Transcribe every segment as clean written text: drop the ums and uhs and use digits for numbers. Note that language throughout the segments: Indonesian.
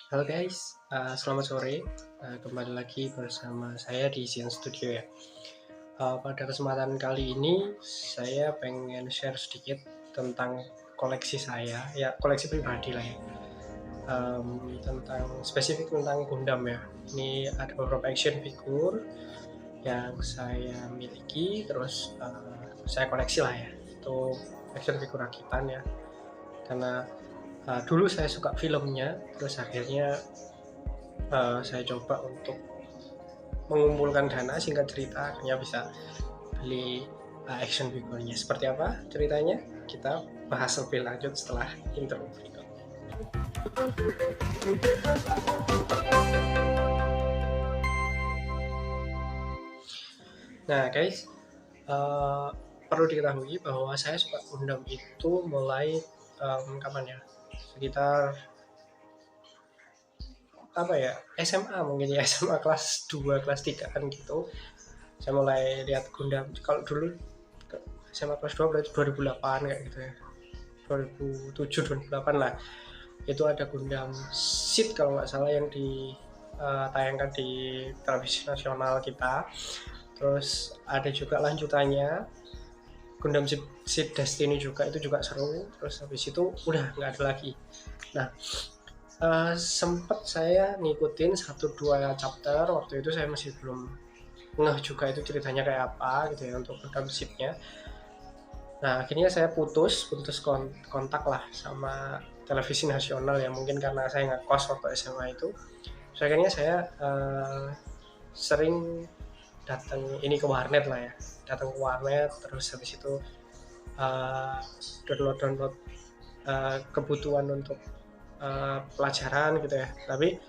Halo guys, selamat sore. Kembali lagi bersama saya di Sian Studio ya. Pada kesempatan kali ini saya pengen share sedikit tentang koleksi saya, ya koleksi pribadi lah ya. Tentang spesifik tentang Gundam ya. Ini ada beberapa action figure yang saya miliki, terus saya koleksi lah ya. Itu action figure rakitan ya. Karena dulu saya suka filmnya, terus akhirnya saya coba untuk mengumpulkan dana, singkat cerita akhirnya bisa beli action figurnya. Seperti apa ceritanya? Kita bahas lebih lanjut setelah intro berikut. Nah guys, perlu diketahui bahwa saya suka Gundam itu mulai kapan ya? Sekitar apa ya, SMA mungkin ya, SMA kelas 2 kelas 3 kan gitu. Saya mulai lihat Gundam. Kalau dulu SMA kelas 2 berarti 2008 kayak gitu ya, 2007 2008 lah. Itu ada Gundam Seed kalau nggak salah yang ditayangkan di televisi nasional kita. Terus ada juga lanjutannya Gundam Seed Destiny juga, itu juga seru. Terus habis itu udah nggak ada lagi. Nah, sempat saya ngikutin 1-2 chapter. Waktu itu saya masih belum ngeh juga itu ceritanya kayak apa gitu ya untuk Gundam Seed-nya. Nah akhirnya saya putus kontak lah sama televisi nasional ya, mungkin karena saya ngekos waktu SMA itu. Terus akhirnya saya sering datang ini ke warnet lah ya, datang ke warnet, terus habis itu download kebutuhan untuk pelajaran gitu ya. Tapi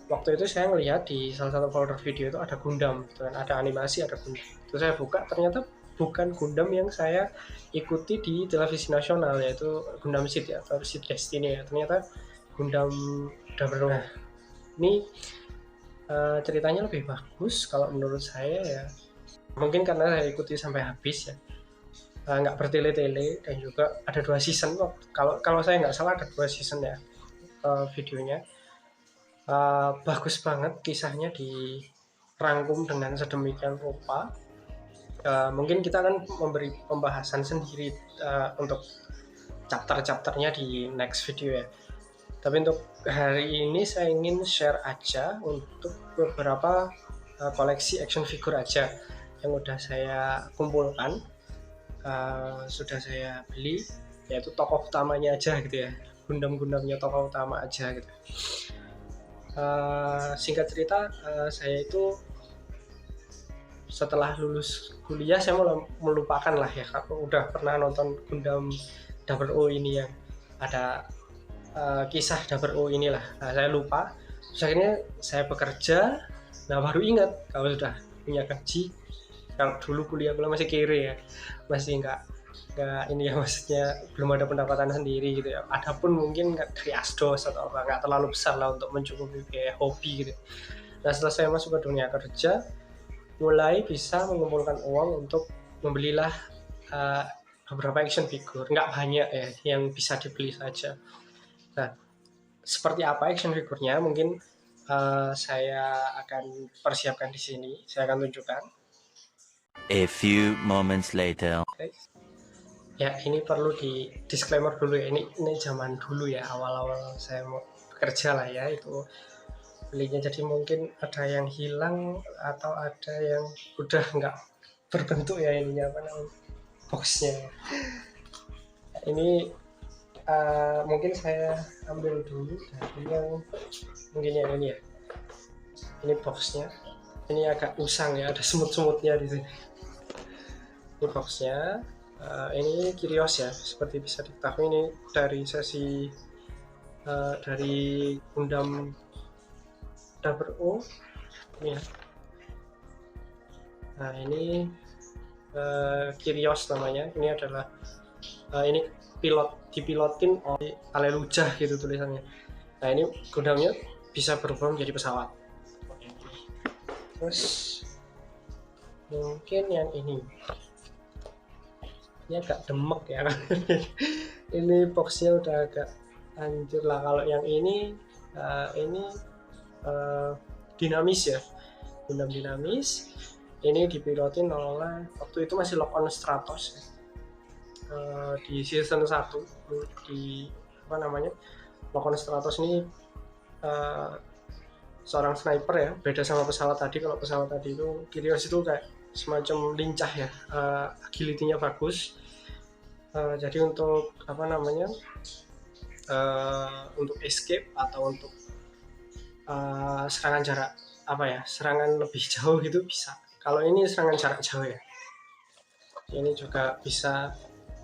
waktu itu saya ngelihat di salah satu folder video itu ada Gundam gitu kan, ada animasi, ada Gundam. Terus saya buka, ternyata bukan Gundam yang saya ikuti di televisi nasional, yaitu Gundam Seed ya, atau Seed Destiny ya. Ternyata Gundam Double. Nah, ini ceritanya lebih bagus kalau menurut saya ya. Mungkin karena saya ikuti sampai habis ya, nggak bertele-tele, dan juga ada 2 season. Kalau saya nggak salah ada 2 season ya videonya. Bagus banget kisahnya, dirangkum dengan sedemikian rupa. Mungkin kita akan memberi pembahasan sendiri untuk chapter-chapternya di next video ya. Tapi untuk hari ini saya ingin share aja untuk beberapa koleksi action figure aja yang udah saya kumpulkan, sudah saya beli, yaitu tokoh utamanya aja gitu ya, Gundam-Gundamnya tokoh utama aja gitu. Singkat cerita, saya itu setelah lulus kuliah saya melupakan lah ya, kalau udah pernah nonton Gundam Double O ini yang ada kisah Double O inilah. Nah, saya lupa. Terus akhirnya saya bekerja, nah baru ingat kalau sudah punya gaji. Kalau dulu kuliah masih kere ya, masih nggak ini ya, maksudnya belum ada pendapatan sendiri gitu ya. Adapun mungkin dari asdos atau apa, nggak terlalu besar lah untuk mencukupi kayak hobi gitu. Nah setelah saya masuk ke dunia kerja, mulai bisa mengumpulkan uang untuk membelilah beberapa action figure. Nggak banyak ya, yang bisa dibeli saja. Nah seperti apa action figurnya mungkin saya akan persiapkan di sini, saya akan tunjukkan. A few moments later. Okay. Ya ini perlu di disclaimer dulu ya, ini zaman dulu ya, awal-awal saya mau bekerja lah ya, itu belinya. Jadi mungkin ada yang hilang atau ada yang udah nggak berbentuk ya ininya, apa namanya, boxnya. Ini mungkin saya ambil dulu dari yang mungkin yang ini ya, ini boxnya. Ini agak usang ya, ada semut-semutnya di sini. Ini boxnya. Ini Kyrios ya, seperti bisa diketahui ini dari sesi dari Gundam Double O ya. Nah ini Kyrios namanya. Ini adalah ini dipilotin oleh Alelujah gitu tulisannya. Nah ini Gundamnya bisa berubah menjadi pesawat. Terus mungkin yang ini agak demek ya. Ini boxnya udah agak hancur lah. Kalau yang ini Ini dinamis ya, Gundam dinamis. Ini dipilotin oleh, waktu itu masih Lock on Stratos ya. Di season 1 di apa namanya, Lock on Stratos ini seorang sniper ya, beda sama pesawat tadi. Kalau pesawat tadi itu Kirios itu kayak semacam lincah ya, agility-nya bagus. Jadi untuk apa namanya, untuk escape atau untuk serangan jarak apa ya, serangan lebih jauh gitu bisa. Kalau ini serangan jarak jauh ya, ini juga bisa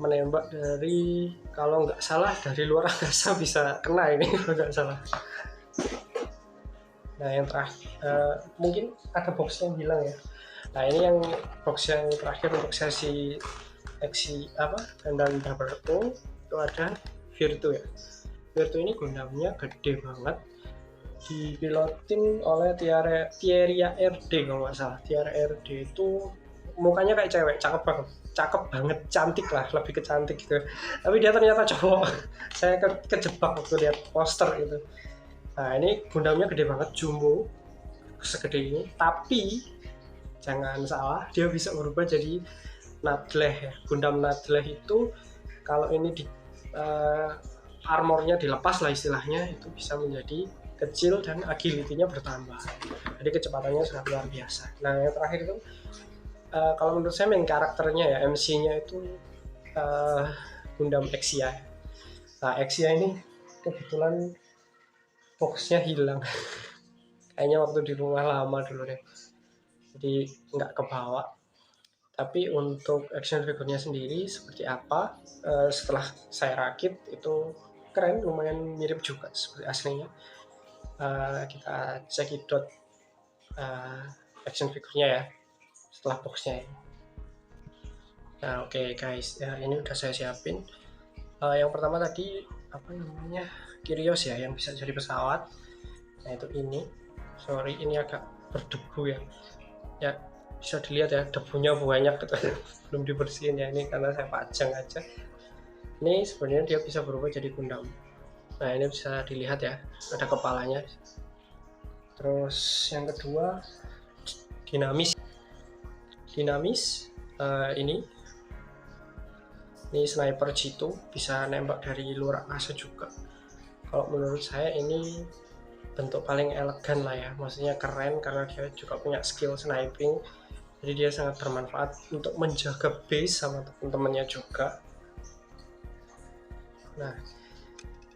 menembak dari, kalau nggak salah dari luar angkasa bisa kena ini kalau nggak salah. Nah yang terakhir mungkin ada box yang hilang ya. Nah ini yang box yang terakhir untuk sesi apa Gundam Double O itu ada Virtu ya. Virtu ini Gundamnya gede banget, dipilotin oleh Thieria RD kalau nggak salah. Thieria RD itu mukanya kayak cewek, cakep banget, cantik lah, lebih ke cantik gitu. Tapi dia ternyata cowok. Saya kejebak waktu lihat poster gitu. Nah ini Gundamnya gede banget, jumbo, segede ini. Tapi jangan salah, dia bisa berubah jadi Nadleh ya. Gundam Nadleh itu kalau ini di armornya dilepas lah istilahnya, itu bisa menjadi kecil dan agility-nya bertambah. Jadi kecepatannya sangat luar biasa. Nah yang terakhir itu kalau menurut saya main karakternya ya, MC-nya itu Gundam Exia. Nah Exia ini kebetulan boxnya hilang. Kayaknya waktu di rumah lama dulu deh, jadi nggak kebawa. Tapi untuk action figurnya sendiri seperti apa, setelah saya rakit itu keren, lumayan mirip juga seperti aslinya. Kita cekidot action figurnya ya setelah boxnya ini. Nah oke guys, ya, ini udah saya siapin. Yang pertama tadi apa namanya, Kirios ya, yang bisa jadi pesawat. Nah itu ini, sorry ini agak berdebu ya, ya bisa dilihat ya debunya banyak gitu. Belum dibersihin ya ini karena saya pajang aja. Ini sebenarnya dia bisa berubah jadi Gundam. Nah ini bisa dilihat ya, ada kepalanya. Terus yang kedua dinamis. Ini sniper G2, bisa nembak dari luar angkasa juga. Kalau menurut saya ini bentuk paling elegan lah ya, maksudnya keren karena dia juga punya skill sniping. Jadi dia sangat bermanfaat untuk menjaga base sama teman-temannya juga. Nah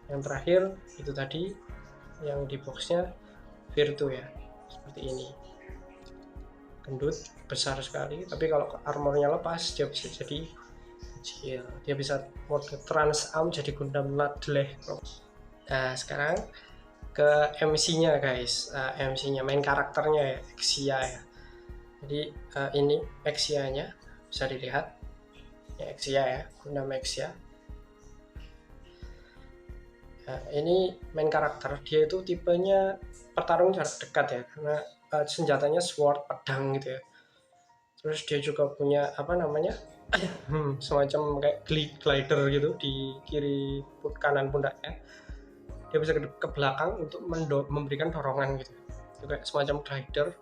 yang terakhir itu tadi yang di boxnya Virtu ya, seperti ini, gendut, besar sekali. Tapi kalau armornya lepas dia bisa jadi kecil, dia bisa mode Trans Am jadi Gundam Nadleh. Nah sekarang ke MC-nya guys, MC-nya main karakternya ya, Exia ya. Jadi ini Exia-nya bisa dilihat ya, Exia ya, Gundam Exia. Nah, ini main karakter, dia itu tipenya petarung jarak dekat ya, karena senjatanya sword, pedang gitu ya. Terus dia juga punya apa namanya, semacam kayak glider gitu di kiri kanan pundaknya. Dia bisa ke belakang untuk memberikan dorongan gitu. Itu kayak semacam glider.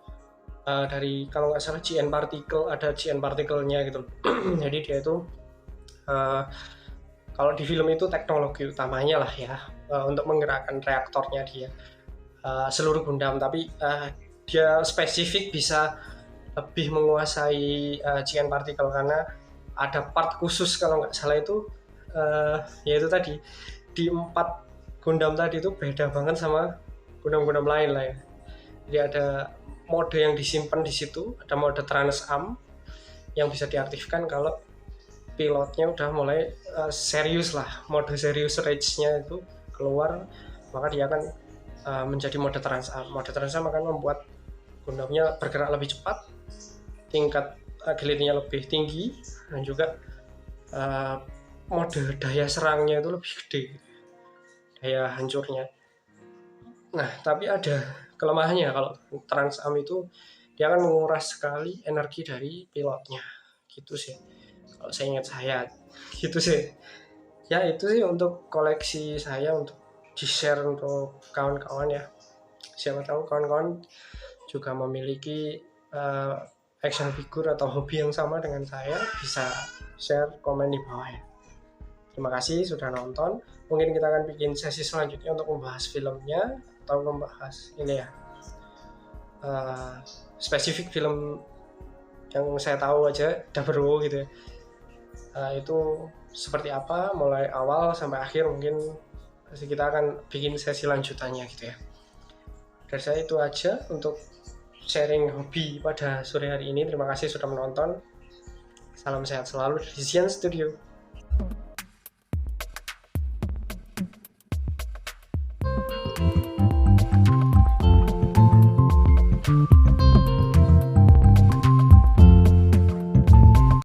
Dari kalau nggak salah GN particle, ada GN particle-nya gitu. Jadi dia itu kalau di film itu teknologi utamanya lah ya, untuk menggerakkan reaktornya dia, seluruh Gundam. Tapi dia spesifik bisa lebih menguasai GN particle karena ada part khusus kalau nggak salah itu, yaitu tadi di 4 Gundam tadi itu beda banget sama Gundam-Gundam lain lah ya. Jadi ada mode yang disimpan di situ, ada mode Trans Am yang bisa diaktifkan kalau pilotnya udah mulai serius lah, mode serius rage-nya itu keluar, maka dia akan menjadi mode Trans Am. Mode Trans Am akan membuat Gundamnya bergerak lebih cepat, tingkat agility-nya lebih tinggi, dan juga mode daya serangnya itu lebih gede, daya hancurnya. Nah tapi ada kelemahannya, kalau Trans Am itu dia akan menguras sekali energi dari pilotnya gitu sih, kalau saya ingat saya gitu sih. Ya itu sih untuk koleksi saya untuk di-share untuk kawan-kawan ya. Siapa tahu kawan-kawan juga memiliki action figure atau hobi yang sama dengan saya, bisa share komen di bawah ya. Terima kasih sudah nonton. Mungkin kita akan bikin sesi selanjutnya untuk membahas filmnya atau membahas ini ya, spesifik film yang saya tahu aja, Dabro gitu ya. Itu seperti apa mulai awal sampai akhir, mungkin kita akan bikin sesi lanjutannya gitu ya. Dari saya itu aja untuk sharing hobi pada sore hari ini. Terima kasih sudah menonton. Salam sehat selalu dari Zian Studio.